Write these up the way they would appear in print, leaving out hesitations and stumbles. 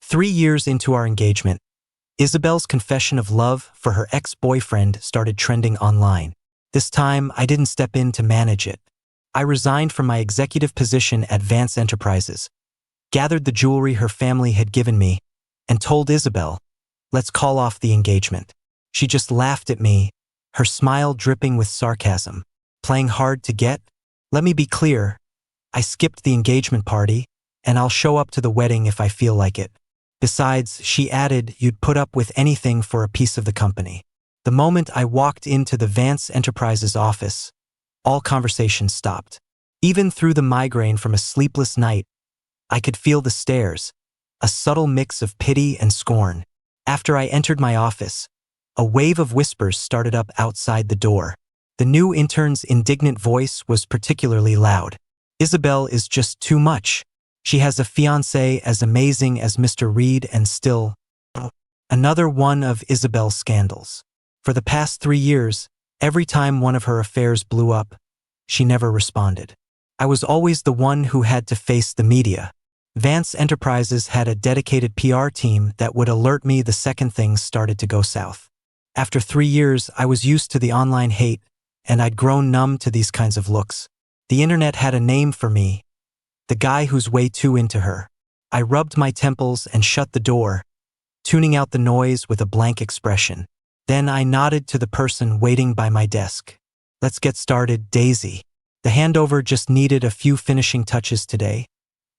3 years into our engagement, Isabel's confession of love for her ex-boyfriend started trending online. This time, I didn't step in to manage it. I resigned from my executive position at Vance Enterprises, gathered the jewelry her family had given me, and told Isabel, "Let's call off the engagement." She just laughed at me, her smile dripping with sarcasm. "Playing hard to get? Let me be clear. I skipped the engagement party, and I'll show up to the wedding if I feel like it. Besides," she added, "you'd put up with anything for a piece of the company." The moment I walked into the Vance Enterprises office, all conversation stopped. Even through the migraine from a sleepless night, I could feel the stares, a subtle mix of pity and scorn. After I entered my office, a wave of whispers started up outside the door. The new intern's indignant voice was particularly loud. "Isabel is just too much. She has a fiancé as amazing as Mr. Reed and still..." Another one of Isabel's scandals. For the past 3 years, every time one of her affairs blew up, she never responded. I was always the one who had to face the media. Vance Enterprises had a dedicated PR team that would alert me the second things started to go south. After 3 years, I was used to the online hate, and I'd grown numb to these kinds of looks. The internet had a name for me, the guy who's way too into her. I rubbed my temples and shut the door, tuning out the noise with a blank expression. Then I nodded to the person waiting by my desk. "Let's get started, Daisy. The handover just needed a few finishing touches today,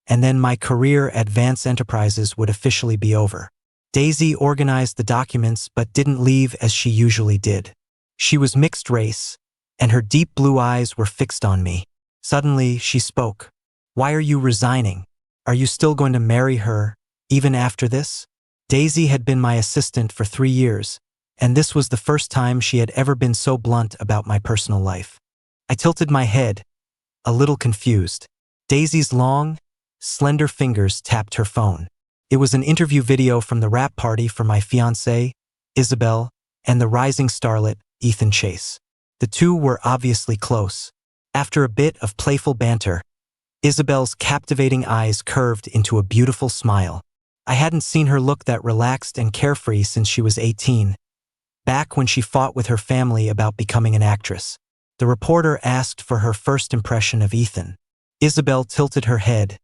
and then my career at Vance Enterprises would officially be over." Daisy organized the documents but didn't leave as she usually did. She was mixed race, and her deep blue eyes were fixed on me. Suddenly, she spoke. "Why are you resigning? Are you still going to marry her, even after this?" Daisy had been my assistant for 3 years, and this was the first time she had ever been so blunt about my personal life. I tilted my head, a little confused. Daisy's long, slender fingers tapped her phone. It was an interview video from the wrap party for my fiancée, Isabel, and the rising starlet, Ethan Chase. The two were obviously close. After a bit of playful banter, Isabel's captivating eyes curved into a beautiful smile. I hadn't seen her look that relaxed and carefree since she was 18, back when she fought with her family about becoming an actress. The reporter asked for her first impression of Ethan. Isabel tilted her head,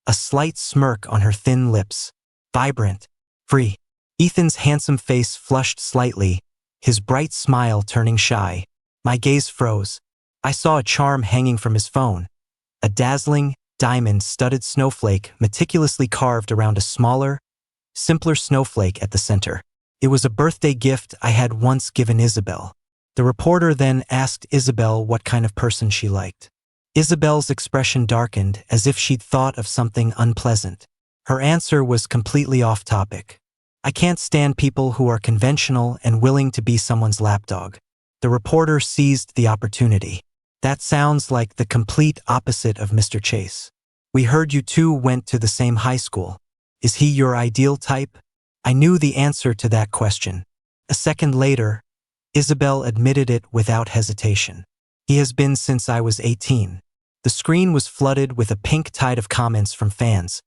a slight smirk on her thin lips. Vibrant, free. Ethan's handsome face flushed slightly, his bright smile turning shy. My gaze froze. I saw a charm hanging from his phone, a dazzling, diamond-studded snowflake meticulously carved around a smaller, simpler snowflake at the center. It was a birthday gift I had once given Isabel. The reporter then asked Isabel what kind of person she liked. Isabel's expression darkened as if she'd thought of something unpleasant. Her answer was completely off topic. "I can't stand people who are conventional and willing to be someone's lapdog." The reporter seized the opportunity. "That sounds like the complete opposite of Mr. Chase. We heard you two went to the same high school. Is he your ideal type?" I knew the answer to that question. A second later, Isabel admitted it without hesitation. "He has been since I was 18. The screen was flooded with a pink tide of comments from fans,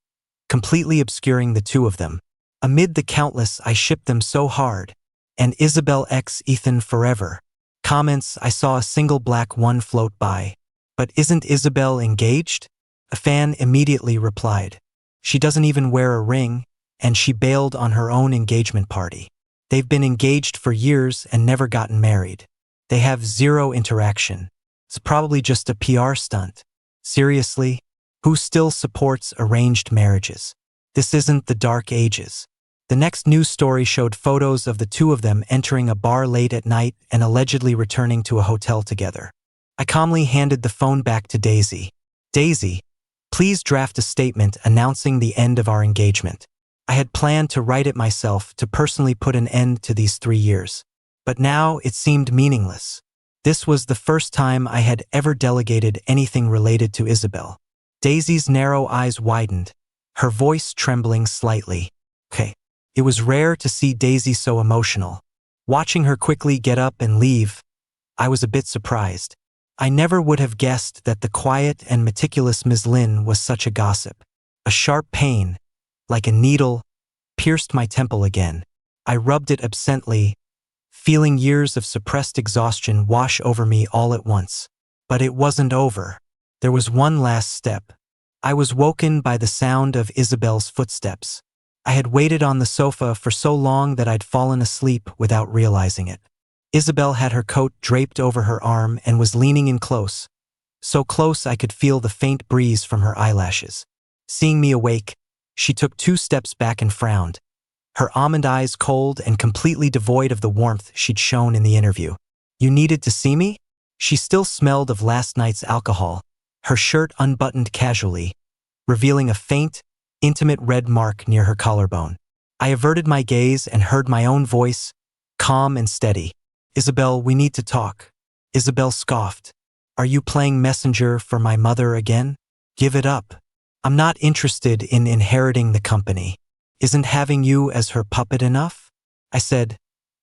completely obscuring the two of them. Amid the countless "I shipped them so hard," and "Isabel x Ethan forever" comments, I saw a single black one float by. "But isn't Isabel engaged?" A fan immediately replied. "She doesn't even wear a ring, and she bailed on her own engagement party. They've been engaged for years and never gotten married. They have zero interaction. It's probably just a PR stunt. Seriously, who still supports arranged marriages? This isn't the dark ages." The next news story showed photos of the two of them entering a bar late at night and allegedly returning to a hotel together. I calmly handed the phone back to Daisy. "Daisy, please draft a statement announcing the end of our engagement." I had planned to write it myself to personally put an end to these 3 years. But now it seemed meaningless. This was the first time I had ever delegated anything related to Isabel. Daisy's narrow eyes widened, her voice trembling slightly. "Okay." It was rare to see Daisy so emotional. Watching her quickly get up and leave, I was a bit surprised. I never would have guessed that the quiet and meticulous Ms. Lin was such a gossip. A sharp pain, like a needle, pierced my temple again. I rubbed it absently, feeling years of suppressed exhaustion wash over me all at once. But it wasn't over. There was one last step. I was woken by the sound of Isabel's footsteps. I had waited on the sofa for so long that I'd fallen asleep without realizing it. Isabel had her coat draped over her arm and was leaning in close, so close I could feel the faint breeze from her eyelashes. Seeing me awake, she took 2 steps back and frowned, her almond eyes cold and completely devoid of the warmth she'd shown in the interview. "You needed to see me?" She still smelled of last night's alcohol, her shirt unbuttoned casually, revealing a faint, intimate red mark near her collarbone. I averted my gaze and heard my own voice, calm and steady. "Isabel, we need to talk." Isabel scoffed. "Are you playing messenger for my mother again? Give it up. I'm not interested in inheriting the company. Isn't having you as her puppet enough?" I said.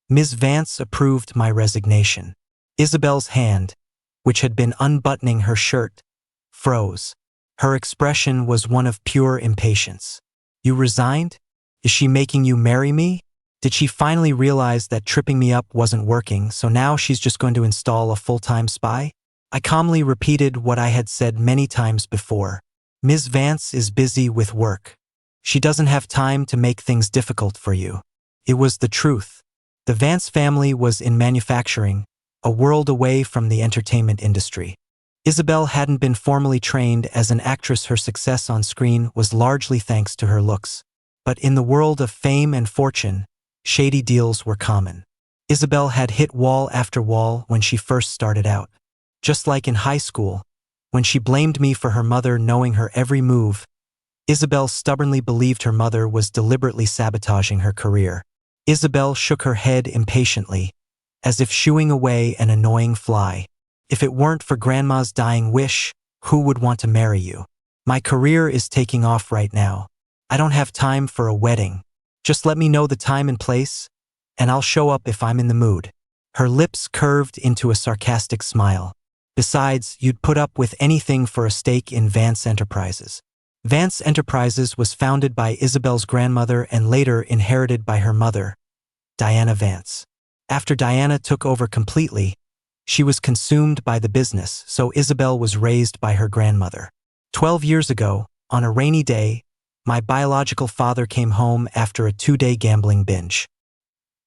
Ms. Vance approved my resignation. Isabel's hand, which had been unbuttoning her shirt, froze. Her expression was one of pure impatience. "You resigned? Is she making you marry me? Did she finally realize that tripping me up wasn't working, so now she's just going to install a full-time spy?" I calmly repeated what I had said many times before. "Ms. Vance is busy with work. She doesn't have time to make things difficult for you." It was the truth. The Vance family was in manufacturing, a world away from the entertainment industry. Isabel hadn't been formally trained as an actress. Her success on screen was largely thanks to her looks. But in the world of fame and fortune, shady deals were common. Isabel had hit wall after wall when she first started out. Just like in high school, when she blamed me for her mother knowing her every move, Isabel stubbornly believed her mother was deliberately sabotaging her career. Isabel shook her head impatiently, as if shooing away an annoying fly. "If it weren't for Grandma's dying wish, who would want to marry you? My career is taking off right now. I don't have time for a wedding. Just let me know the time and place, and I'll show up if I'm in the mood." Her lips curved into a sarcastic smile. "Besides, you'd put up with anything for a stake in Vance Enterprises." Vance Enterprises was founded by Isabel's grandmother and later inherited by her mother, Diana Vance. After Diana took over completely, she was consumed by the business, so Isabel was raised by her grandmother. 12 years ago, on a rainy day, my biological father came home after a 2-day gambling binge.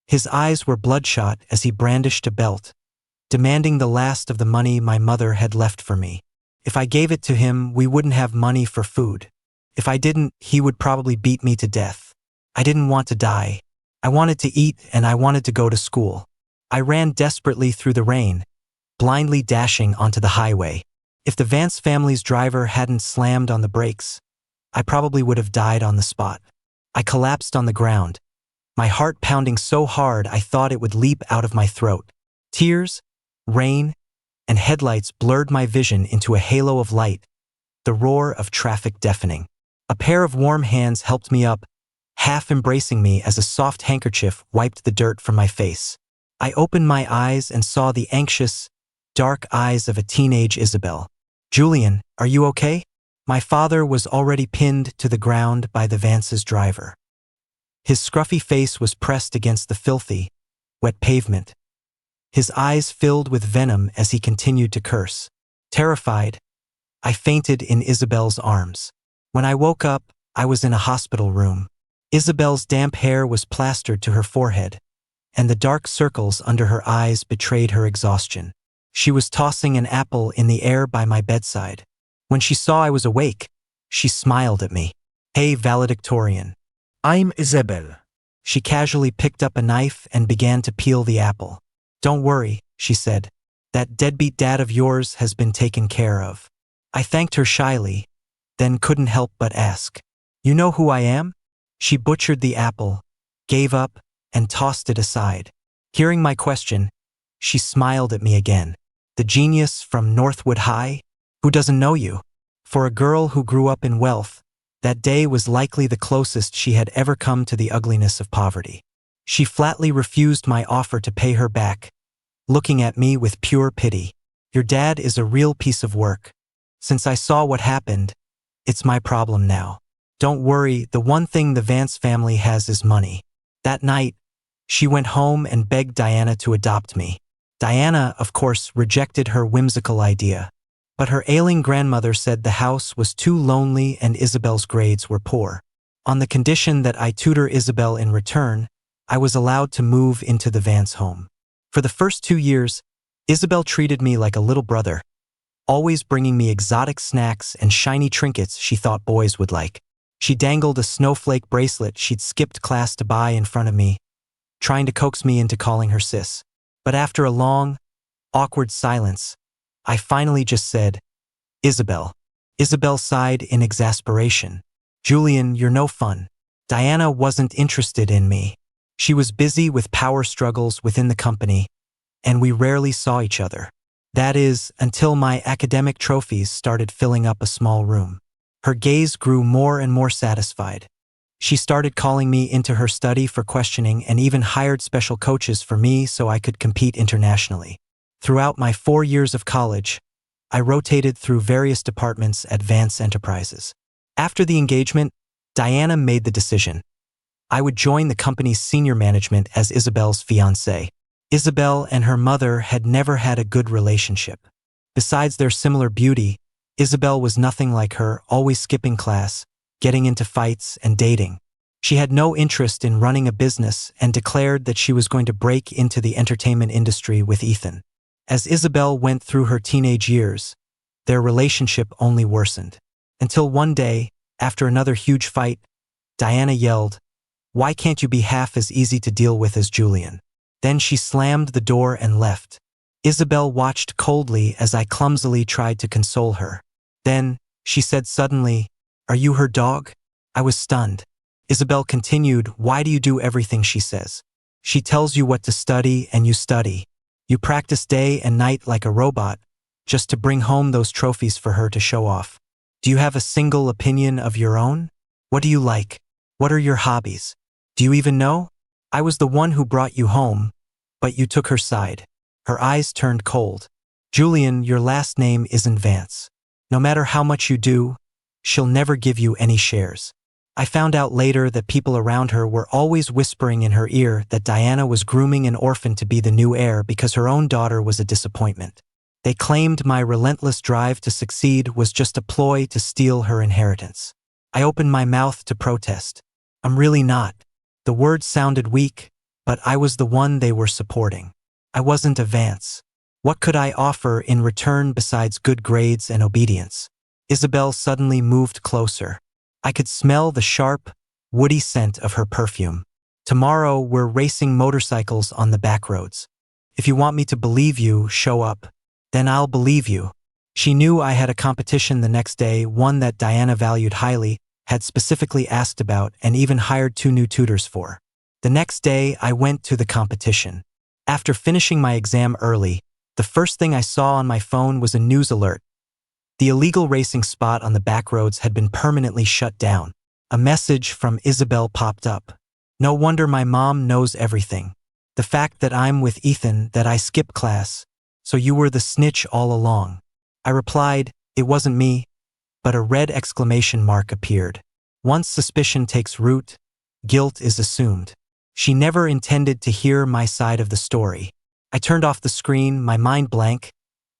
His eyes were bloodshot as he brandished a belt, demanding the last of the money my mother had left for me. If I gave it to him, we wouldn't have money for food. If I didn't, he would probably beat me to death. I didn't want to die. I wanted to eat and I wanted to go to school. I ran desperately through the rain, blindly dashing onto the highway. If the Vance family's driver hadn't slammed on the brakes, I probably would have died on the spot. I collapsed on the ground, my heart pounding so hard I thought it would leap out of my throat. Tears, rain, and headlights blurred my vision into a halo of light, the roar of traffic deafening. A pair of warm hands helped me up, half embracing me as a soft handkerchief wiped the dirt from my face. I opened my eyes and saw the anxious, dark eyes of a teenage Isabel. "Julian, are you okay?" My father was already pinned to the ground by the Vance's driver. His scruffy face was pressed against the filthy, wet pavement. His eyes filled with venom as he continued to curse. Terrified, I fainted in Isabel's arms. When I woke up, I was in a hospital room. Isabel's damp hair was plastered to her forehead, and the dark circles under her eyes betrayed her exhaustion. She was tossing an apple in the air by my bedside. When she saw I was awake, she smiled at me. "Hey, valedictorian." I'm Isabel. She casually picked up a knife and began to peel the apple. "Don't worry," she said. "That deadbeat dad of yours has been taken care of." I thanked her shyly, then couldn't help but ask, "You know who I am?" She butchered the apple, gave up, and tossed it aside. Hearing my question, she smiled at me again. "The genius from Northwood High? Who doesn't know you?" For a girl who grew up in wealth, that day was likely the closest she had ever come to the ugliness of poverty. She flatly refused my offer to pay her back, looking at me with pure pity. "Your dad is a real piece of work. Since I saw what happened, it's my problem now." Don't worry, the one thing the Vance family has is money. That night, she went home and begged Diana to adopt me. Diana, of course, rejected her whimsical idea. But her ailing grandmother said the house was too lonely and Isabel's grades were poor. On the condition that I tutor Isabel in return, I was allowed to move into the Vance home. For the first 2 years, Isabel treated me like a little brother, always bringing me exotic snacks and shiny trinkets she thought boys would like. She dangled a snowflake bracelet she'd skipped class to buy in front of me, trying to coax me into calling her sis. But after a long, awkward silence, I finally just said, Isabel. Isabel sighed in exasperation. Julian, you're no fun. Diana wasn't interested in me. She was busy with power struggles within the company, and we rarely saw each other. That is, until my academic trophies started filling up a small room. Her gaze grew more and more satisfied. She started calling me into her study for questioning and even hired special coaches for me so I could compete internationally. Throughout my 4 years of college, I rotated through various departments at Vance Enterprises. After the engagement, Diana made the decision. I would join the company's senior management as Isabel's fiancé. Isabel and her mother had never had a good relationship. Besides their similar beauty, Isabel was nothing like her, always skipping class, getting into fights, and dating. She had no interest in running a business and declared that she was going to break into the entertainment industry with Ethan. As Isabel went through her teenage years, their relationship only worsened. Until one day, after another huge fight, Diana yelled, "Why can't you be half as easy to deal with as Julian?" Then she slammed the door and left. Isabel watched coldly as I clumsily tried to console her. Then, she said suddenly, "Are you her dog?" I was stunned. Isabel continued, "Why do you do everything she says? She tells you what to study and you study. You practice day and night like a robot, just to bring home those trophies for her to show off. Do you have a single opinion of your own? What do you like? What are your hobbies? Do you even know? I was the one who brought you home, but you took her side." Her eyes turned cold. "Julian, your last name isn't Vance. No matter how much you do, she'll never give you any shares." I found out later that people around her were always whispering in her ear that Diana was grooming an orphan to be the new heir because her own daughter was a disappointment. They claimed my relentless drive to succeed was just a ploy to steal her inheritance. I opened my mouth to protest. I'm really not. The words sounded weak, but I was the one they were supporting. I wasn't a Vance. What could I offer in return besides good grades and obedience? Isabel suddenly moved closer. I could smell the sharp, woody scent of her perfume. "Tomorrow we're racing motorcycles on the back roads. If you want me to believe you, show up. Then I'll believe you." She knew I had a competition the next day, one that Diana valued highly, had specifically asked about, and even hired 2 new tutors for. The next day, I went to the competition. After finishing my exam early, the first thing I saw on my phone was a news alert. The illegal racing spot on the back roads had been permanently shut down. A message from Isabel popped up. "No wonder my mom knows everything. The fact that I'm with Ethan, that I skipped class. So you were the snitch all along." I replied, "It wasn't me," but a red exclamation mark appeared. Once suspicion takes root, guilt is assumed. She never intended to hear my side of the story. I turned off the screen, my mind blank,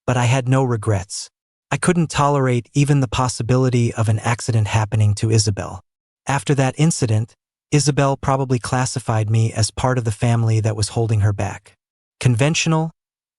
but I had no regrets. I couldn't tolerate even the possibility of an accident happening to Isabel. After that incident, Isabel probably classified me as part of the family that was holding her back. Conventional,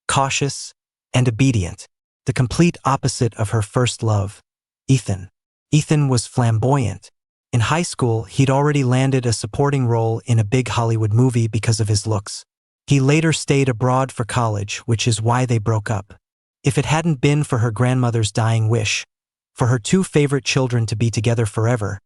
cautious, and obedient. The complete opposite of her first love, Ethan. Ethan was flamboyant. In high school, he'd already landed a supporting role in a big Hollywood movie because of his looks. He later stayed abroad for college, which is why they broke up. If it hadn't been for her grandmother's dying wish, for her 2 favorite children to be together forever,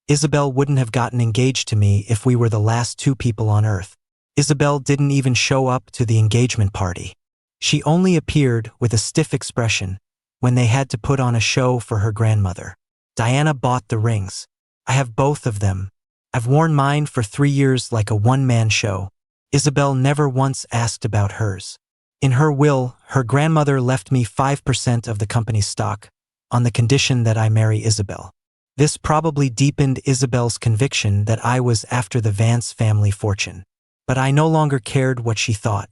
Isabel wouldn't have gotten engaged to me if we were the last 2 people on Earth. Isabel didn't even show up to the engagement party. She only appeared with a stiff expression when they had to put on a show for her grandmother. Diana bought the rings. I have both of them. I've worn mine for 3 years like a one-man show. Isabel never once asked about hers. In her will, her grandmother left me 5% of the company's stock, on the condition that I marry Isabel. This probably deepened Isabel's conviction that I was after the Vance family fortune. But I no longer cared what she thought.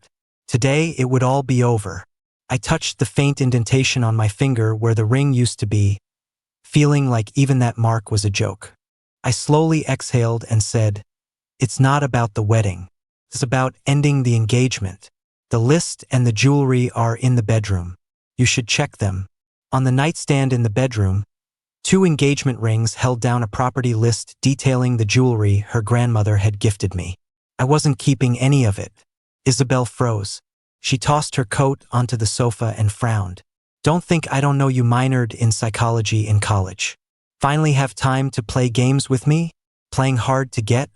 Today it would all be over. I touched the faint indentation on my finger where the ring used to be, feeling like even that mark was a joke. I slowly exhaled and said, "It's not about the wedding. It's about ending the engagement. The list and the jewelry are in the bedroom. You should check them." On the nightstand in the bedroom, 2 engagement rings held down a property list detailing the jewelry her grandmother had gifted me. I wasn't keeping any of it. Isabel froze. She tossed her coat onto the sofa and frowned. "Don't think I don't know you minored in psychology in college. Finally have time to play games with me? Playing hard to get?"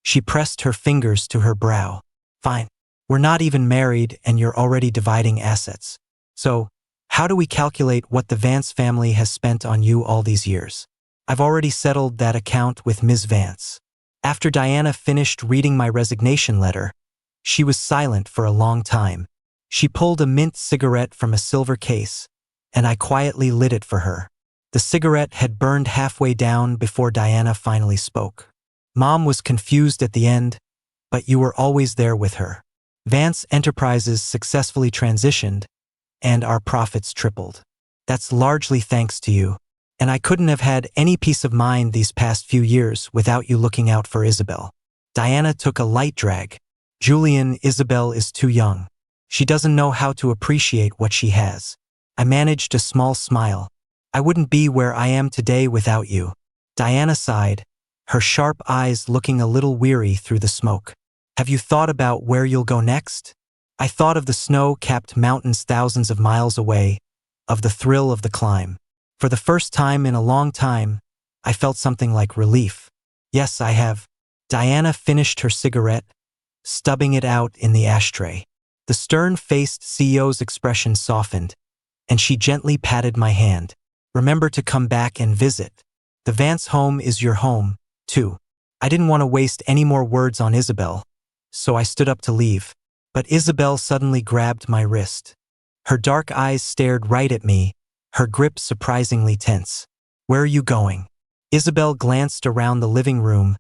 She pressed her fingers to her brow. "Fine. We're not even married and you're already dividing assets. So, how do we calculate what the Vance family has spent on you all these years? I've already settled that account with Ms. Vance." After Diana finished reading my resignation letter, she was silent for a long time. She pulled a mint cigarette from a silver case, and I quietly lit it for her. The cigarette had burned halfway down before Diana finally spoke. "Mom was confused at the end, but you were always there with her. Vance Enterprises successfully transitioned, and our profits tripled. That's largely thanks to you. And I couldn't have had any peace of mind these past few years without you looking out for Isabel." Diana took a light drag. "Julian, Isabel is too young. She doesn't know how to appreciate what she has." I managed a small smile. "I wouldn't be where I am today without you." Diana sighed, her sharp eyes looking a little weary through the smoke. "Have you thought about where you'll go next?" I thought of the snow-capped mountains thousands of miles away, of the thrill of the climb. For the first time in a long time, I felt something like relief. "Yes, I have." Diana finished her cigarette, stubbing it out in the ashtray. The stern-faced CEO's expression softened, and she gently patted my hand. "Remember to come back and visit. The Vance home is your home, too." I didn't want to waste any more words on Isabel, so I stood up to leave. But Isabel suddenly grabbed my wrist. Her dark eyes stared right at me, her grip surprisingly tense. "Where are you going?" Isabel glanced around the living room,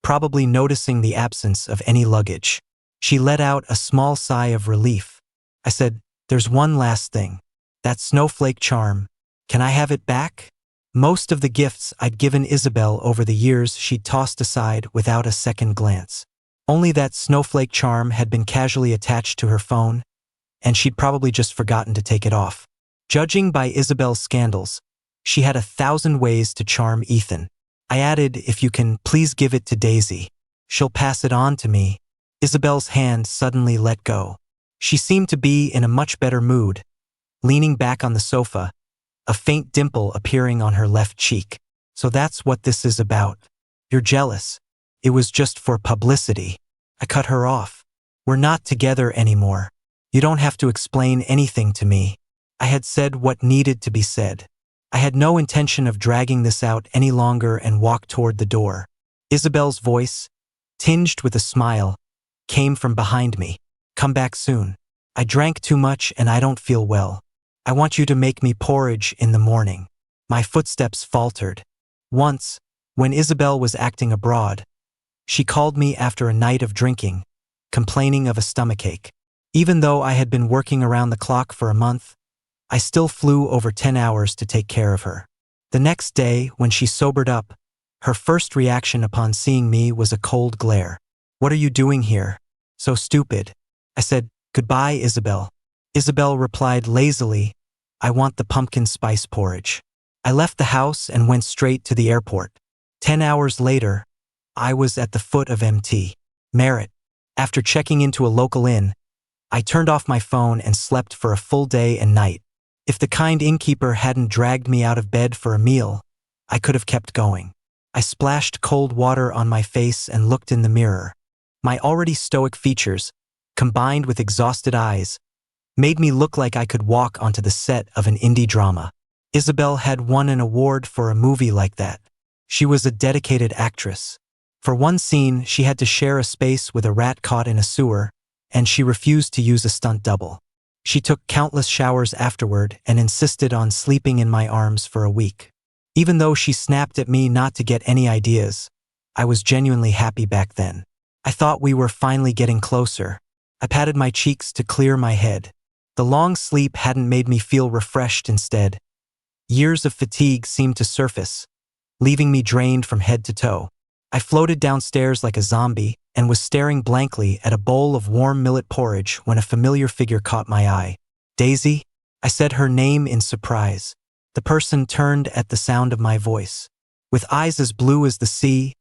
probably noticing the absence of any luggage. She let out a small sigh of relief. I said, "There's one last thing. That snowflake charm. Can I have it back?" Most of the gifts I'd given Isabel over the years she'd tossed aside without a second glance. Only that snowflake charm had been casually attached to her phone, and she'd probably just forgotten to take it off. Judging by Isabel's scandals, she had 1,000 ways to charm Ethan. I added, "If you can, please give it to Daisy. She'll pass it on to me." Isabel's hand suddenly let go. She seemed to be in a much better mood, leaning back on the sofa, a faint dimple appearing on her left cheek. "So that's what this is about. You're jealous. It was just for publicity." I cut her off. "We're not together anymore. You don't have to explain anything to me." I had said what needed to be said. I had no intention of dragging this out any longer and walked toward the door. Isabel's voice, tinged with a smile, came from behind me. "Come back soon. I drank too much and I don't feel well. I want you to make me porridge in the morning." My footsteps faltered. Once, when Isabel was acting abroad, she called me after a night of drinking, complaining of a stomachache. Even though I had been working around the clock for a month, I still flew over 10 hours to take care of her. The next day, when she sobered up, her first reaction upon seeing me was a cold glare. "What are you doing here? So stupid." I said, "Goodbye, Isabel." Isabel replied lazily, "I want the pumpkin spice porridge." I left the house and went straight to the airport. 10 hours later, I was at the foot of Mt. Merritt. After checking into a local inn, I turned off my phone and slept for a full day and night. If the kind innkeeper hadn't dragged me out of bed for a meal, I could have kept going. I splashed cold water on my face and looked in the mirror. My already stoic features, combined with exhausted eyes, made me look like I could walk onto the set of an indie drama. Isabel had won an award for a movie like that. She was a dedicated actress. For one scene, she had to share a space with a rat caught in a sewer, and she refused to use a stunt double. She took countless showers afterward and insisted on sleeping in my arms for a week. Even though she snapped at me not to get any ideas, I was genuinely happy back then. I thought we were finally getting closer. I patted my cheeks to clear my head. The long sleep hadn't made me feel refreshed instead. Years of fatigue seemed to surface, leaving me drained from head to toe. I floated downstairs like a zombie and was staring blankly at a bowl of warm millet porridge when a familiar figure caught my eye. Daisy? I said her name in surprise. The person turned at the sound of my voice. With eyes as blue as the sea,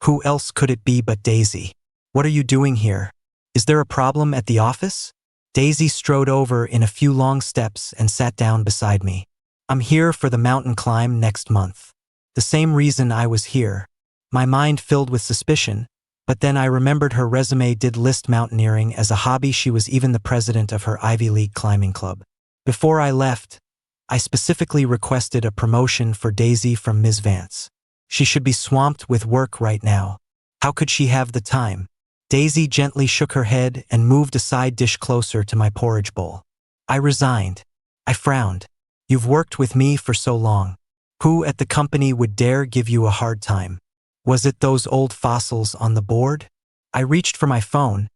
who else could it be but Daisy? What are you doing here? Is there a problem at the office? Daisy strode over in a few long steps and sat down beside me. I'm here for the mountain climb next month. The same reason I was here. My mind filled with suspicion, but then I remembered her resume did list mountaineering as a hobby. She was even the president of her Ivy League climbing club. Before I left, I specifically requested a promotion for Daisy from Ms. Vance. She should be swamped with work right now. How could she have the time? Daisy gently shook her head and moved a side dish closer to my porridge bowl. I resigned. I frowned. You've worked with me for so long. Who at the company would dare give you a hard time? Was it those old fossils on the board? I reached for my phone,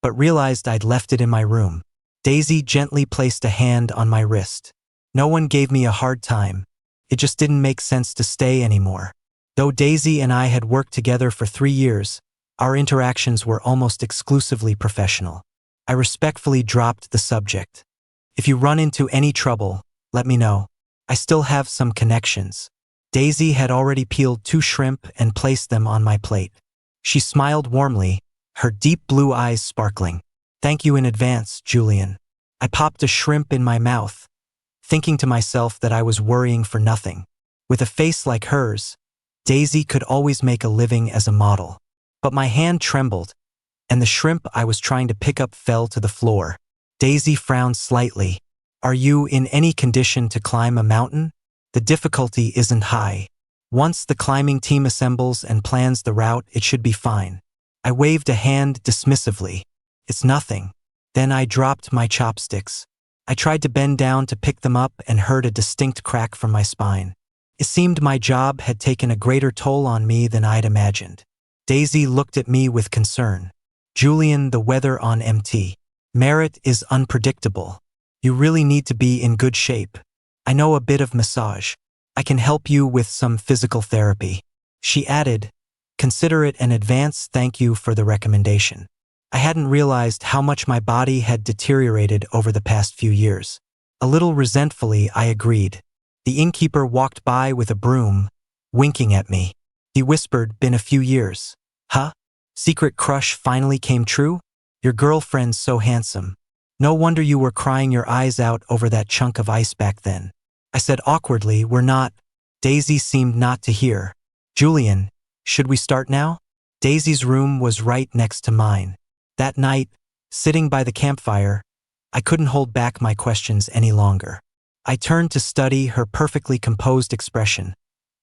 but realized I'd left it in my room. Daisy gently placed a hand on my wrist. No one gave me a hard time. It just didn't make sense to stay anymore. Though Daisy and I had worked together for 3 years, our interactions were almost exclusively professional. I respectfully dropped the subject. If you run into any trouble, let me know. I still have some connections. Daisy had already peeled 2 shrimp and placed them on my plate. She smiled warmly, her deep blue eyes sparkling. Thank you in advance, Julian. I popped a shrimp in my mouth, thinking to myself that I was worrying for nothing. With a face like hers, Daisy could always make a living as a model. But my hand trembled, and the shrimp I was trying to pick up fell to the floor. Daisy frowned slightly. Are you in any condition to climb a mountain? The difficulty isn't high. Once the climbing team assembles and plans the route, it should be fine. I waved a hand dismissively. It's nothing. Then I dropped my chopsticks. I tried to bend down to pick them up and heard a distinct crack from my spine. It seemed my job had taken a greater toll on me than I'd imagined. Daisy looked at me with concern. Julian, the weather on MT. Merit is unpredictable. You really need to be in good shape. I know a bit of massage. I can help you with some physical therapy. She added, consider it an advance thank you for the recommendation. I hadn't realized how much my body had deteriorated over the past few years. A little resentfully, I agreed. The innkeeper walked by with a broom, winking at me. He whispered, been a few years. Huh? Secret crush finally came true? Your girlfriend's so handsome. No wonder you were crying your eyes out over that chunk of ice back then. I said awkwardly, we're not. Daisy seemed not to hear. Julian, should we start now? Daisy's room was right next to mine. That night, sitting by the campfire, I couldn't hold back my questions any longer. I turned to study her perfectly composed expression,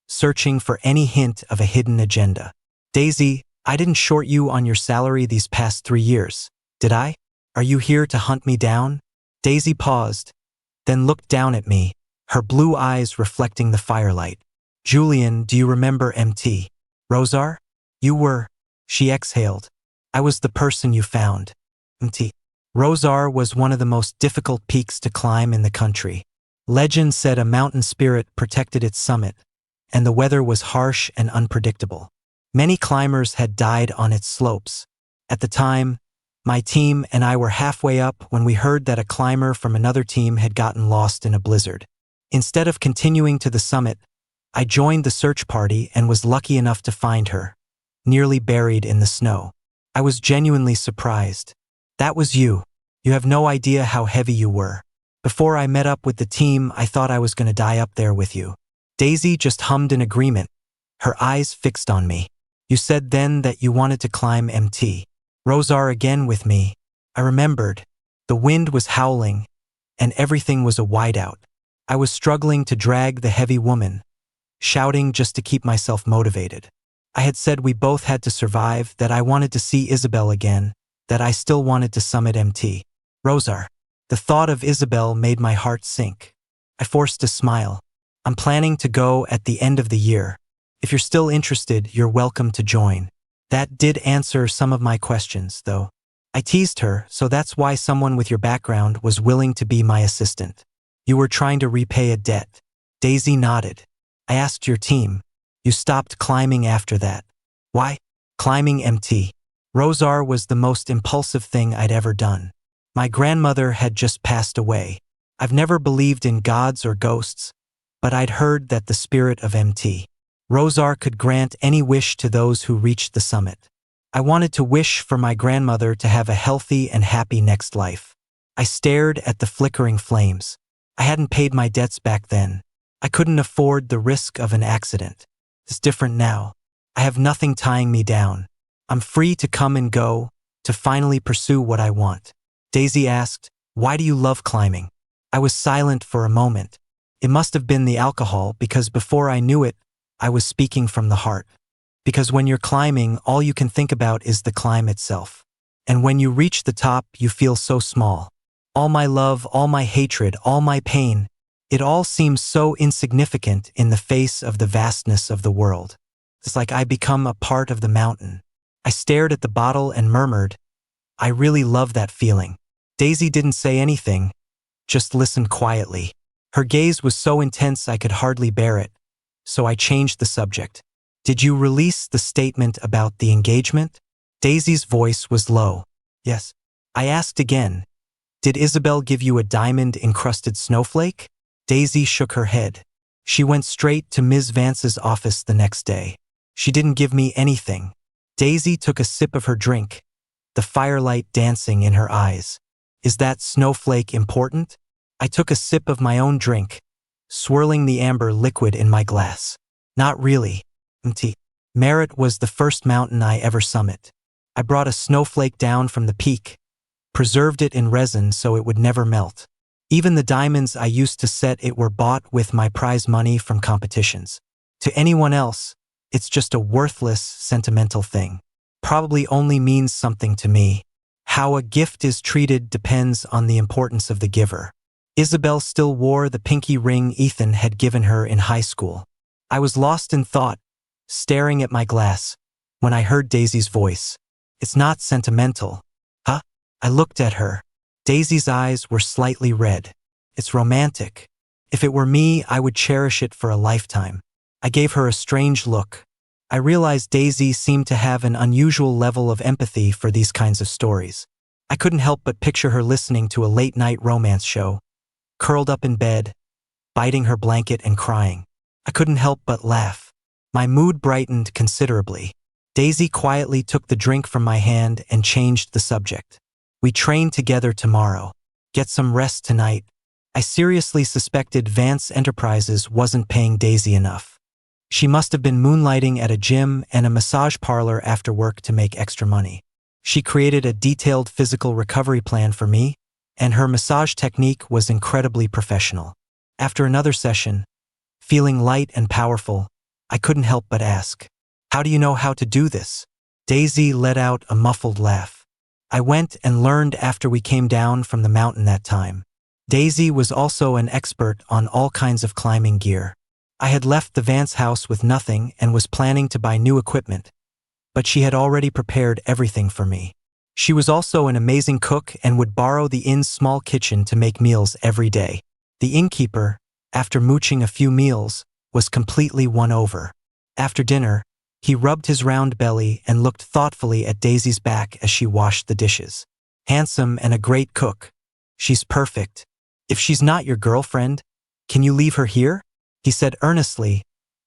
searching for any hint of a hidden agenda. Daisy, I didn't short you on your salary these past 3 years, did I? Are you here to hunt me down? Daisy paused, then looked down at me, her blue eyes reflecting the firelight. Julian, do you remember MT? Rosar? You were. She exhaled. I was the person you found. MT. Rosar was one of the most difficult peaks to climb in the country. Legend said a mountain spirit protected its summit, and the weather was harsh and unpredictable. Many climbers had died on its slopes. At the time, my team and I were halfway up when we heard that a climber from another team had gotten lost in a blizzard. Instead of continuing to the summit, I joined the search party and was lucky enough to find her, nearly buried in the snow. I was genuinely surprised. That was you. You have no idea how heavy you were. Before I met up with the team, I thought I was going to die up there with you. Daisy just hummed in agreement, her eyes fixed on me. You said then that you wanted to climb MT. Rosar again with me. I remembered. The wind was howling, and everything was a whiteout. I was struggling to drag the heavy woman, shouting just to keep myself motivated. I had said we both had to survive, that I wanted to see Isabel again, that I still wanted to summit MT. Rosar. The thought of Isabel made my heart sink. I forced a smile. I'm planning to go at the end of the year. If you're still interested, you're welcome to join. That did answer some of my questions, though. I teased her, so that's why someone with your background was willing to be my assistant. You were trying to repay a debt. Daisy nodded. I asked your team. You stopped climbing after that. Why? Climbing MT. Rosar was the most impulsive thing I'd ever done. My grandmother had just passed away. I've never believed in gods or ghosts, but I'd heard that the spirit of MT. Rosar could grant any wish to those who reached the summit. I wanted to wish for my grandmother to have a healthy and happy next life. I stared at the flickering flames. I hadn't paid my debts back then. I couldn't afford the risk of an accident. It's different now. I have nothing tying me down. I'm free to come and go, to finally pursue what I want. Daisy asked, "Why do you love climbing?" I was silent for a moment. It must have been the alcohol, because before I knew it, I was speaking from the heart. Because when you're climbing, all you can think about is the climb itself. And when you reach the top, you feel so small. All my love, all my hatred, all my pain, it all seems so insignificant in the face of the vastness of the world. It's like I become a part of the mountain. I stared at the bottle and murmured, "I really love that feeling." Daisy didn't say anything, just listened quietly. Her gaze was so intense I could hardly bear it, so I changed the subject. "Did you release the statement about the engagement?" Daisy's voice was low. "Yes." I asked again, "Did Isabel give you a diamond-encrusted snowflake?" Daisy shook her head. She went straight to Ms. Vance's office the next day. She didn't give me anything. Daisy took a sip of her drink, the firelight dancing in her eyes. "Is that snowflake important?" I took a sip of my own drink, swirling the amber liquid in my glass. "Not really. Merritt was the first mountain I ever summit. I brought a snowflake down from the peak, preserved it in resin so it would never melt. Even the diamonds I used to set it were bought with my prize money from competitions. To anyone else, it's just a worthless, sentimental thing. Probably only means something to me. How a gift is treated depends on the importance of the giver. Isabel still wore the pinky ring Ethan had given her in high school. I was lost in thought, staring at my glass, when I heard Daisy's voice. "It's not sentimental." "Huh?" I looked at her. Daisy's eyes were slightly red. "It's romantic. If it were me, I would cherish it for a lifetime." I gave her a strange look. I realized Daisy seemed to have an unusual level of empathy for these kinds of stories. I couldn't help but picture her listening to a late-night romance show, curled up in bed, biting her blanket and crying. I couldn't help but laugh. My mood brightened considerably. Daisy quietly took the drink from my hand and changed the subject. "We train together tomorrow. Get some rest tonight." I seriously suspected Vance Enterprises wasn't paying Daisy enough. She must have been moonlighting at a gym and a massage parlor after work to make extra money. She created a detailed physical recovery plan for me, and her massage technique was incredibly professional. After another session, feeling light and powerful, I couldn't help but ask, "How do you know how to do this?" Daisy let out a muffled laugh. "I went and learned after we came down from the mountain that time." Daisy was also an expert on all kinds of climbing gear. I had left the Vance house with nothing and was planning to buy new equipment, but she had already prepared everything for me. She was also an amazing cook and would borrow the inn's small kitchen to make meals every day. The innkeeper, after mooching a few meals, was completely won over. After dinner, he rubbed his round belly and looked thoughtfully at Daisy's back as she washed the dishes. "Handsome and a great cook. She's perfect. If she's not your girlfriend, can you leave her here?" He said earnestly,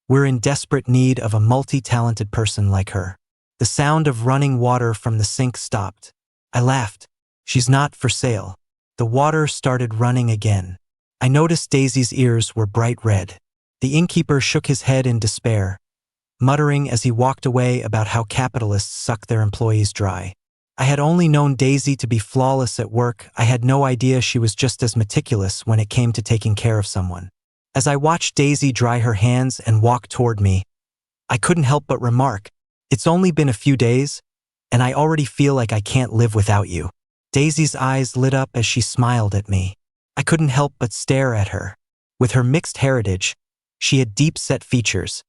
"We're in desperate need of a multi-talented person like her." The sound of running water from the sink stopped. I laughed. "She's not for sale." The water started running again. I noticed Daisy's ears were bright red. The innkeeper shook his head in despair, muttering as he walked away about how capitalists suck their employees dry. I had only known Daisy to be flawless at work. I had no idea she was just as meticulous when it came to taking care of someone. As I watched Daisy dry her hands and walk toward me, I couldn't help but remark, "It's only been a few days, and I already feel like I can't live without you." Daisy's eyes lit up as she smiled at me. I couldn't help but stare at her. With her mixed heritage, She had deep-set features,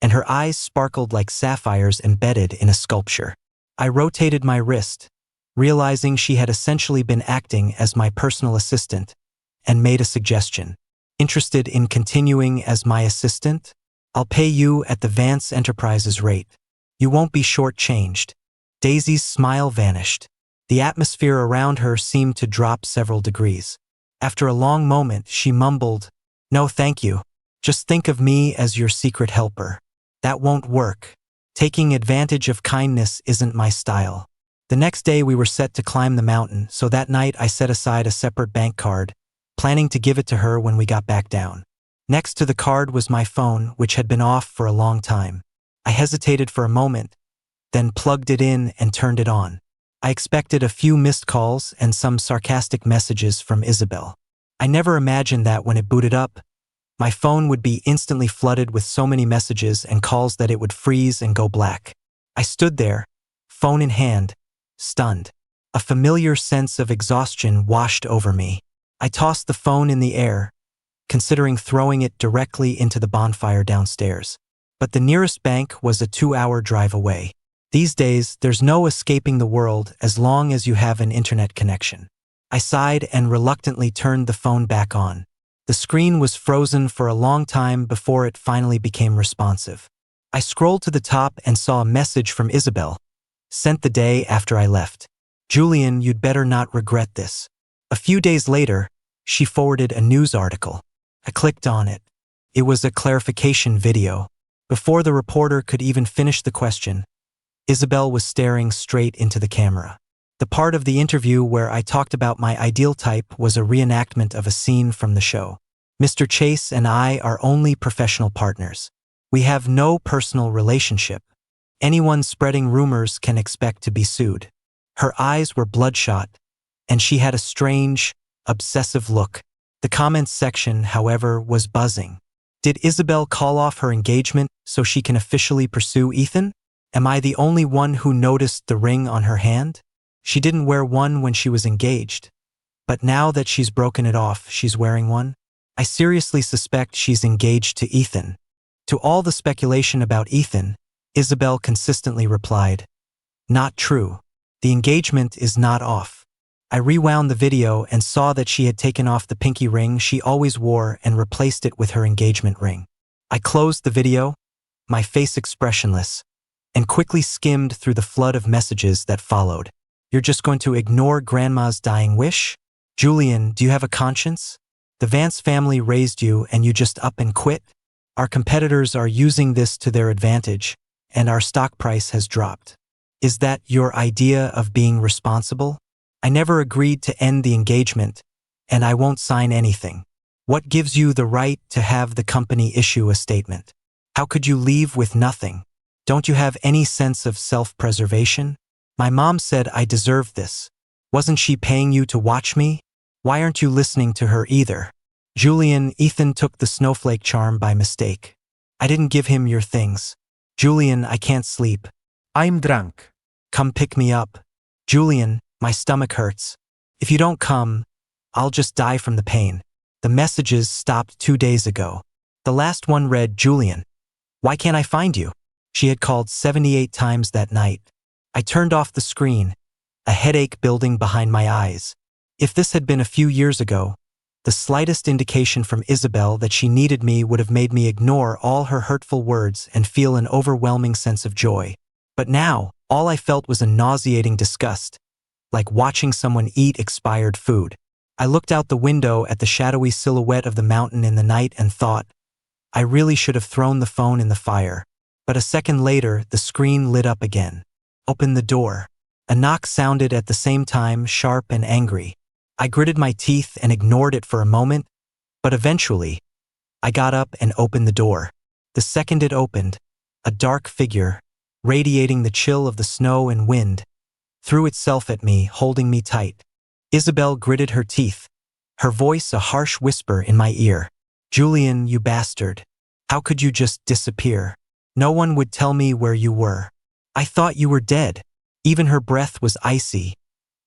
and her eyes sparkled like sapphires embedded in a sculpture. I rotated my wrist, realizing she had essentially been acting as my personal assistant, and made a suggestion. Interested in continuing as my assistant? I'll pay you at the Vance Enterprises rate. You won't be shortchanged. Daisy's smile vanished. The atmosphere around her seemed to drop several degrees. After a long moment, she mumbled, "No, thank you. Just think of me as your secret helper." That won't work. Taking advantage of kindness isn't my style. The next day we were set to climb the mountain, so that night I set aside a separate bank card, planning to give it to her when we got back down. Next to the card was my phone, which had been off for a long time. I hesitated for a moment, then plugged it in and turned it on. I expected a few missed calls and some sarcastic messages from Isabel. I never imagined that when it booted up, my phone would be instantly flooded with so many messages and calls that it would freeze and go black. I stood there, phone in hand, stunned. A familiar sense of exhaustion washed over me. I tossed the phone in the air, considering throwing it directly into the bonfire downstairs. But the nearest bank was a 2-hour drive away. These days, there's no escaping the world as long as you have an internet connection. I sighed and reluctantly turned the phone back on. The screen was frozen for a long time before it finally became responsive. I scrolled to the top and saw a message from Isabel, sent the day after I left. "Julian, you'd better not regret this." A few days later, she forwarded a news article. I clicked on it. It was a clarification video. Before the reporter could even finish the question, Isabel was staring straight into the camera. The part of the interview where I talked about my ideal type was a reenactment of a scene from the show. "Mr. Chase and I are only professional partners. We have no personal relationship. Anyone spreading rumors can expect to be sued." Her eyes were bloodshot, and she had a strange, obsessive look. The comments section, however, was buzzing. Did Isabel call off her engagement so she can officially pursue Ethan? Am I the only one who noticed the ring on her hand? She didn't wear one when she was engaged, but now that she's broken it off, she's wearing one. I seriously suspect she's engaged to Ethan. To all the speculation about Ethan, Isabel consistently replied, "Not true. The engagement is not off." I rewound the video and saw that she had taken off the pinky ring she always wore and replaced it with her engagement ring. I closed the video, my face expressionless, and quickly skimmed through the flood of messages that followed. "You're just going to ignore Grandma's dying wish? Julian, do you have a conscience? The Vance family raised you and you just up and quit? Our competitors are using this to their advantage, and our stock price has dropped. Is that your idea of being responsible? I never agreed to end the engagement, and I won't sign anything. What gives you the right to have the company issue a statement? How could you leave with nothing? Don't you have any sense of self-preservation? My mom said I deserved this. Wasn't she paying you to watch me? Why aren't you listening to her either? Julian, Ethan took the snowflake charm by mistake. I didn't give him your things. Julian, I can't sleep. I'm drunk. Come pick me up. Julian, my stomach hurts. If you don't come, I'll just die from the pain." The messages stopped 2 days ago. The last one read, "Julian, why can't I find you?" She had called 78 times that night. I turned off the screen, a headache building behind my eyes. If this had been a few years ago, the slightest indication from Isabel that she needed me would have made me ignore all her hurtful words and feel an overwhelming sense of joy. But now, all I felt was a nauseating disgust, like watching someone eat expired food. I looked out the window at the shadowy silhouette of the mountain in the night and thought, I really should have thrown the phone in the fire. But a second later, the screen lit up again. Open the door. A knock sounded at the same time, sharp and angry. I gritted my teeth and ignored it for a moment, but eventually, I got up and opened the door. The second it opened, a dark figure, radiating the chill of the snow and wind, threw itself at me, holding me tight. Isabel gritted her teeth, her voice a harsh whisper in my ear. Julian, you bastard. How could you just disappear? No one would tell me where you were. I thought you were dead. Even her breath was icy,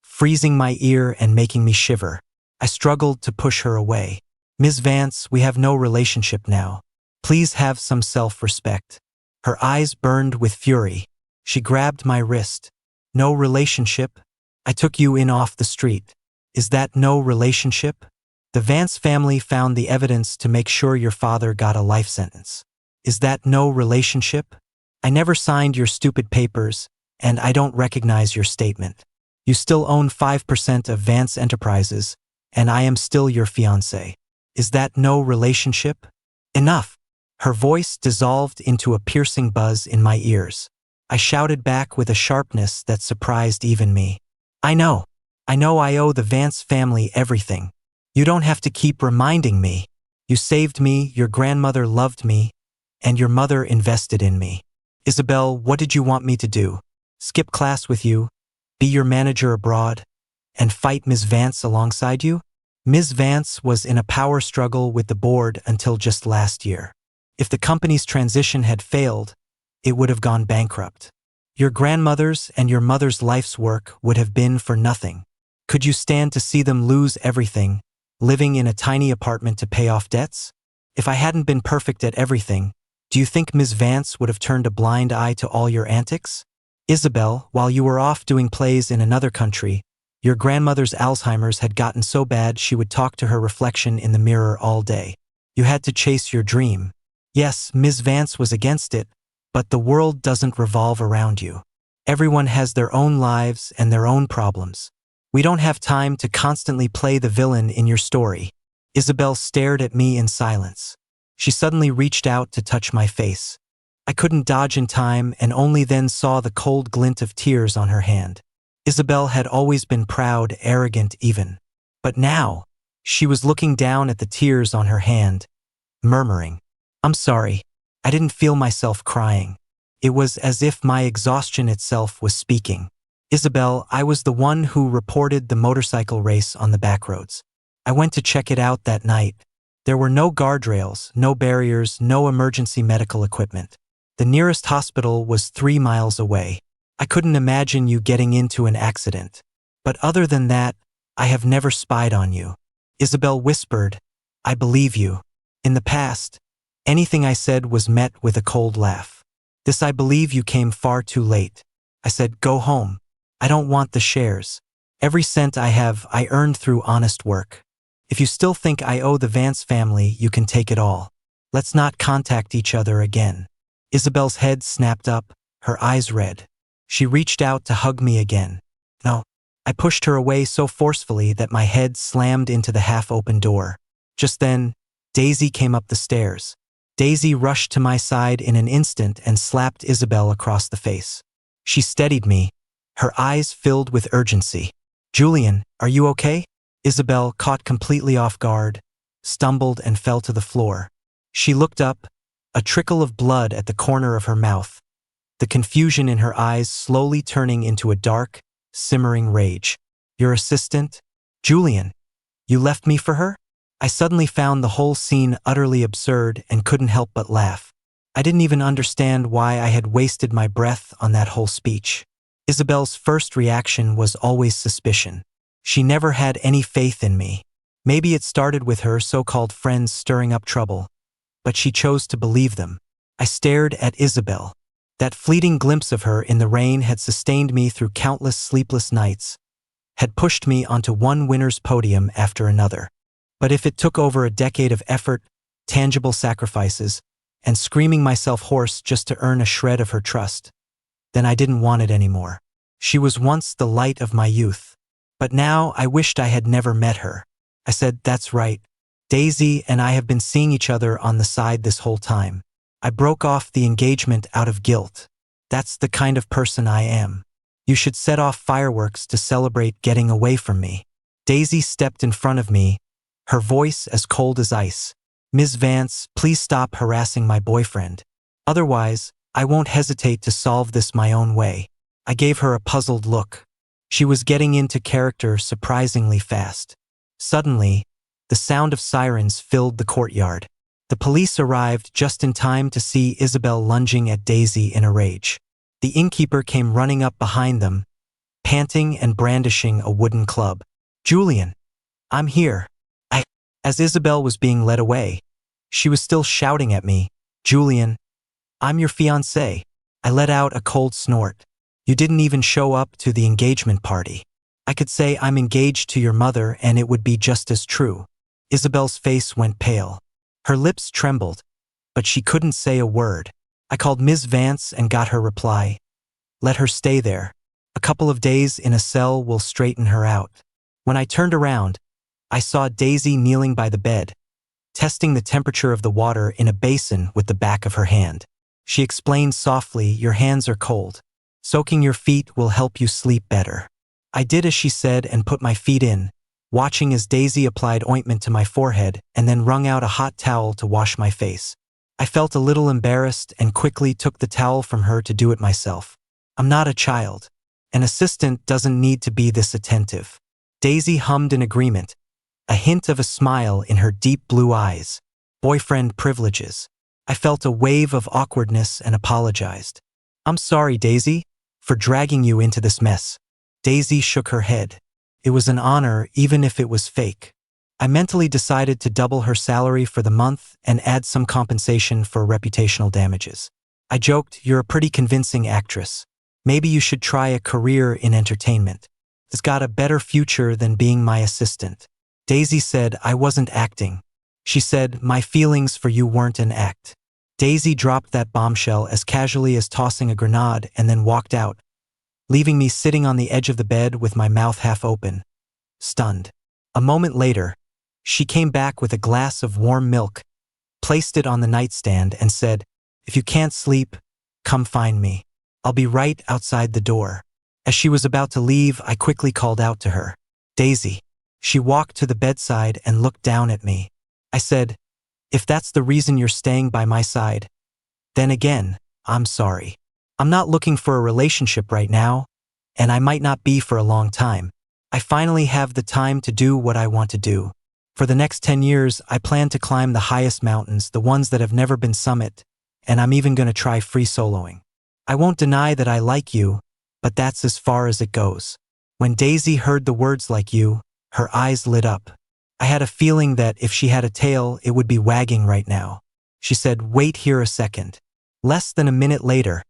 freezing my ear and making me shiver. I struggled to push her away. Ms. Vance, we have no relationship now. Please have some self-respect. Her eyes burned with fury. She grabbed my wrist. No relationship? I took you in off the street. Is that no relationship? The Vance family found the evidence to make sure your father got a life sentence. Is that no relationship? I never signed your stupid papers, and I don't recognize your statement. You still own 5% of Vance Enterprises, and I am still your fiancé. Is that no relationship? Enough! Her voice dissolved into a piercing buzz in my ears. I shouted back with a sharpness that surprised even me. I know I owe the Vance family everything. You don't have to keep reminding me. You saved me, your grandmother loved me, and your mother invested in me. Isabel, what did you want me to do? Skip class with you? Be your manager abroad? And fight Ms. Vance alongside you? Ms. Vance was in a power struggle with the board until just last year. If the company's transition had failed, it would have gone bankrupt. Your grandmother's and your mother's life's work would have been for nothing. Could you stand to see them lose everything, living in a tiny apartment to pay off debts? If I hadn't been perfect at everything, do you think Ms. Vance would have turned a blind eye to all your antics? Isabel, while you were off doing plays in another country, your grandmother's Alzheimer's had gotten so bad she would talk to her reflection in the mirror all day. You had to chase your dream. Yes, Ms. Vance was against it, but the world doesn't revolve around you. Everyone has their own lives and their own problems. We don't have time to constantly play the villain in your story. Isabel stared at me in silence. She suddenly reached out to touch my face. I couldn't dodge in time and only then saw the cold glint of tears on her hand. Isabel had always been proud, arrogant even. But now, she was looking down at the tears on her hand, murmuring, I'm sorry. I didn't feel myself crying. It was as if my exhaustion itself was speaking. Isabel, I was the one who reported the motorcycle race on the backroads. I went to check it out that night. There were no guardrails, no barriers, no emergency medical equipment. The nearest hospital was 3 miles away. I couldn't imagine you getting into an accident. But other than that, I have never spied on you. Isabel whispered, I believe you. In the past, anything I said was met with a cold laugh. This I believe you came far too late. I said, go home. I don't want the shares. Every cent I have, I earned through honest work. If you still think I owe the Vance family, you can take it all. Let's not contact each other again. Isabel's head snapped up, her eyes red. She reached out to hug me again. No. I pushed her away so forcefully that my head slammed into the half-open door. Just then, Daisy came up the stairs. Daisy rushed to my side in an instant and slapped Isabel across the face. She steadied me, her eyes filled with urgency. Julian, are you okay? Isabel, caught completely off guard, stumbled and fell to the floor. She looked up, a trickle of blood at the corner of her mouth, the confusion in her eyes slowly turning into a dark, simmering rage. Your assistant? Julian, you left me for her? I suddenly found the whole scene utterly absurd and couldn't help but laugh. I didn't even understand why I had wasted my breath on that whole speech. Isabel's first reaction was always suspicion. She never had any faith in me. Maybe it started with her so-called friends stirring up trouble, but she chose to believe them. I stared at Isabel. That fleeting glimpse of her in the rain had sustained me through countless sleepless nights, had pushed me onto one winner's podium after another. But if it took over a decade of effort, tangible sacrifices, and screaming myself hoarse just to earn a shred of her trust, then I didn't want it anymore. She was once the light of my youth. But now I wished I had never met her. I said, that's right. Daisy and I have been seeing each other on the side this whole time. I broke off the engagement out of guilt. That's the kind of person I am. You should set off fireworks to celebrate getting away from me. Daisy stepped in front of me, her voice as cold as ice. Ms. Vance, please stop harassing my boyfriend. Otherwise, I won't hesitate to solve this my own way. I gave her a puzzled look. She was getting into character surprisingly fast. Suddenly, the sound of sirens filled the courtyard. The police arrived just in time to see Isabel lunging at Daisy in a rage. The innkeeper came running up behind them, panting and brandishing a wooden club. Julian, I'm here. As Isabel was being led away, She was still shouting at me, "Julian, I'm your fiancé." I let out a cold snort. "You didn't even show up to the engagement party." "I could say I'm engaged to your mother and it would be just as true." Isabel's face went pale. Her lips trembled, but she couldn't say a word. I called Ms. Vance and got her reply. "Let her stay there. A couple of days in a cell will straighten her out." When I turned around, I saw Daisy kneeling by the bed, testing the temperature of the water in a basin with the back of her hand. She explained softly, "Your hands are cold. Soaking your feet will help you sleep better." I did as she said and put my feet in, watching as Daisy applied ointment to my forehead and then wrung out a hot towel to wash my face. I felt a little embarrassed and quickly took the towel from her to do it myself. I'm not a child. An assistant doesn't need to be this attentive. Daisy hummed in agreement, a hint of a smile in her deep blue eyes. Boyfriend privileges. I felt a wave of awkwardness and apologized. "I'm sorry, Daisy, for dragging you into this mess." Daisy shook her head. "It was an honor, even if it was fake." I mentally decided to double her salary for the month and add some compensation for reputational damages. I joked, "You're a pretty convincing actress. Maybe you should try a career in entertainment. It's got a better future than being my assistant." Daisy said I wasn't acting. She said, "My feelings for you weren't an act." Daisy dropped that bombshell as casually as tossing a grenade and then walked out, leaving me sitting on the edge of the bed with my mouth half open, stunned. A moment later, she came back with a glass of warm milk, placed it on the nightstand and said, "If you can't sleep, come find me. I'll be right outside the door." As she was about to leave, I quickly called out to her, "Daisy." She walked to the bedside and looked down at me. I said, "If that's the reason you're staying by my side, then again, I'm sorry. I'm not looking for a relationship right now, and I might not be for a long time. I finally have the time to do what I want to do. For the next 10 years, I plan to climb the highest mountains, the ones that have never been summited, and I'm even going to try free soloing. I won't deny that I like you, but that's as far as it goes." When Daisy heard the words "like you," her eyes lit up. I had a feeling that if she had a tail, it would be wagging right now. She said, "Wait here a second." Less than a minute later,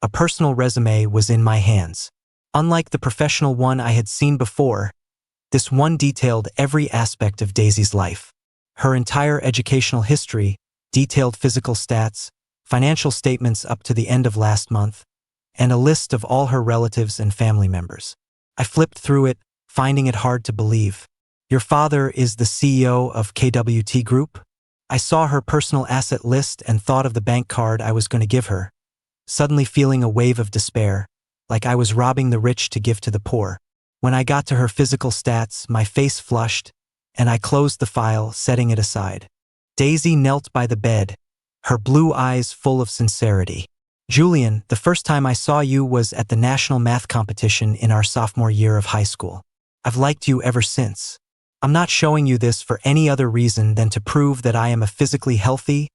a personal resume was in my hands. Unlike the professional one I had seen before, this one detailed every aspect of Daisy's life. Her entire educational history, detailed physical stats, financial statements up to the end of last month, and a list of all her relatives and family members. I flipped through it, finding it hard to believe. "Your father is the CEO of KWT Group?" I saw her personal asset list and thought of the bank card I was going to give her, suddenly feeling a wave of despair, like I was robbing the rich to give to the poor. When I got to her physical stats, my face flushed, and I closed the file, setting it aside. Daisy knelt by the bed, her blue eyes full of sincerity. "Julian, the first time I saw you was at the national math competition in our sophomore year of high school. I've liked you ever since. I'm not showing you this for any other reason than to prove that I am a physically healthy,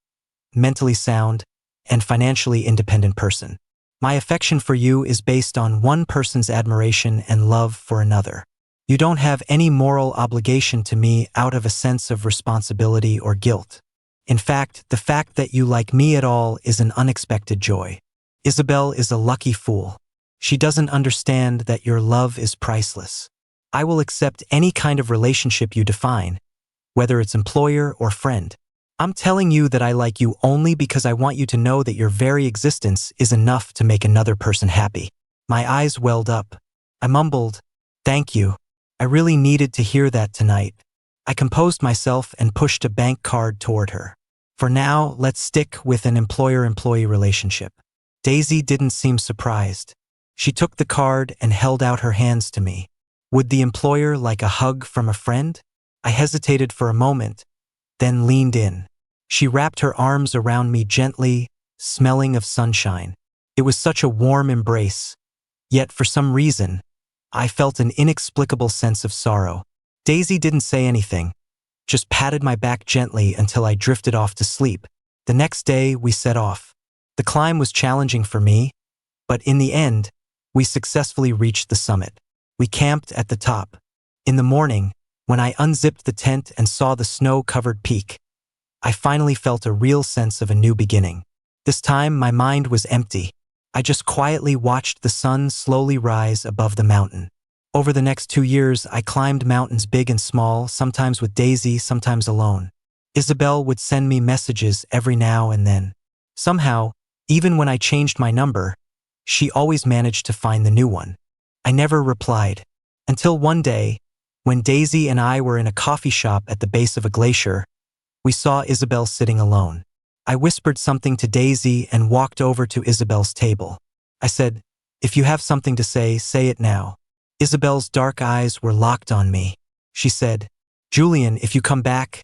mentally sound, and financially independent person. My affection for you is based on one person's admiration and love for another. You don't have any moral obligation to me out of a sense of responsibility or guilt. In fact, the fact that you like me at all is an unexpected joy. Isabel is a lucky fool. She doesn't understand that your love is priceless. I will accept any kind of relationship you define, whether it's employer or friend. I'm telling you that I like you only because I want you to know that your very existence is enough to make another person happy." My eyes welled up. I mumbled, "Thank you. I really needed to hear that tonight." I composed myself and pushed a bank card toward her. "For now, let's stick with an employer-employee relationship." Daisy didn't seem surprised. She took the card and held out her hands to me. Would the employer like a hug from a friend? I hesitated for a moment, then leaned in. She wrapped her arms around me gently, smelling of sunshine. It was such a warm embrace, yet for some reason, I felt an inexplicable sense of sorrow. Daisy didn't say anything, just patted my back gently until I drifted off to sleep. The next day, we set off. The climb was challenging for me, but in the end, we successfully reached the summit. We camped at the top. In the morning, when I unzipped the tent and saw the snow-covered peak, I finally felt a real sense of a new beginning. This time, my mind was empty. I just quietly watched the sun slowly rise above the mountain. Over the next 2 years, I climbed mountains big and small, sometimes with Daisy, sometimes alone. Isabel would send me messages every now and then. Somehow, even when I changed my number, she always managed to find the new one. I never replied. Until one day, when Daisy and I were in a coffee shop at the base of a glacier, we saw Isabel sitting alone. I whispered something to Daisy and walked over to Isabel's table. I said, "If you have something to say it now." Isabel's dark eyes were locked on me. She said, "Julian, if you come back,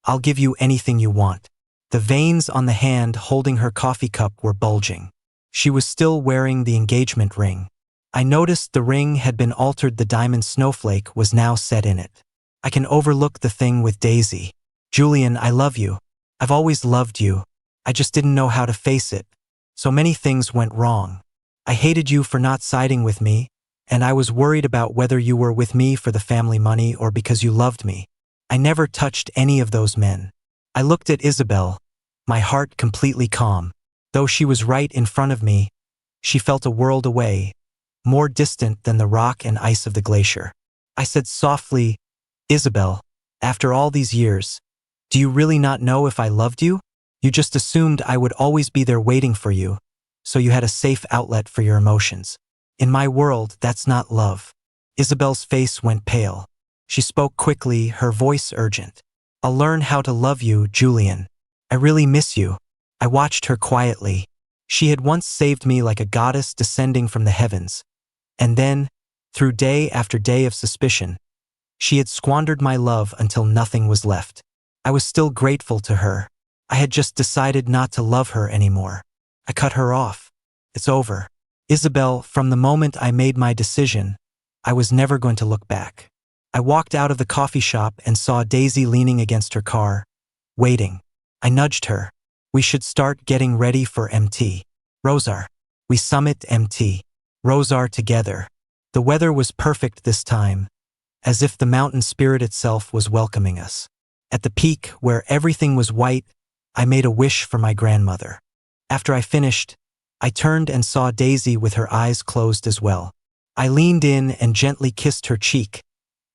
I'll give you anything you want." The veins on the hand holding her coffee cup were bulging. She was still wearing the engagement ring. I noticed the ring had been altered. The diamond snowflake was now set in it. I can overlook the thing with Daisy. "Julian, I love you. I've always loved you. I just didn't know how to face it. So many things went wrong. I hated you for not siding with me, and I was worried about whether you were with me for the family money or because you loved me. I never touched any of those men." I looked at Isabel, my heart completely calm. Though she was right in front of me, she felt a world away, more distant than the rock and ice of the glacier. I said softly, "Isabel, after all these years, do you really not know if I loved you? You just assumed I would always be there waiting for you, so you had a safe outlet for your emotions. In my world, that's not love." Isabel's face went pale. She spoke quickly, her voice urgent. "I'll learn how to love you, Julian. I really miss you." I watched her quietly. She had once saved me like a goddess descending from the heavens. And then, through day after day of suspicion, she had squandered my love until nothing was left. I was still grateful to her. I had just decided not to love her anymore. I cut her off. It's over. Isabel, from the moment I made my decision, I was never going to look back. I walked out of the coffee shop and saw Daisy leaning against her car, waiting. I nudged her. "We should start getting ready for MT. Rosar. We summit MT. Rosar together." The weather was perfect this time, as if the mountain spirit itself was welcoming us. At the peak, where everything was white, I made a wish for my grandmother. After I finished, I turned and saw Daisy with her eyes closed as well. I leaned in and gently kissed her cheek,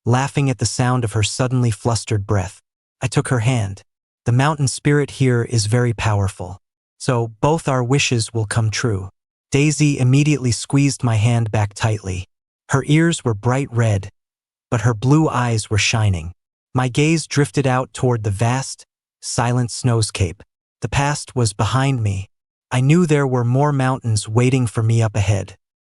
laughing at the sound of her suddenly flustered breath. I took her hand. "The mountain spirit here is very powerful, so both our wishes will come true." Daisy immediately squeezed my hand back tightly. Her ears were bright red, but her blue eyes were shining. My gaze drifted out toward the vast, silent snowscape. The past was behind me. I knew there were more mountains waiting for me up ahead.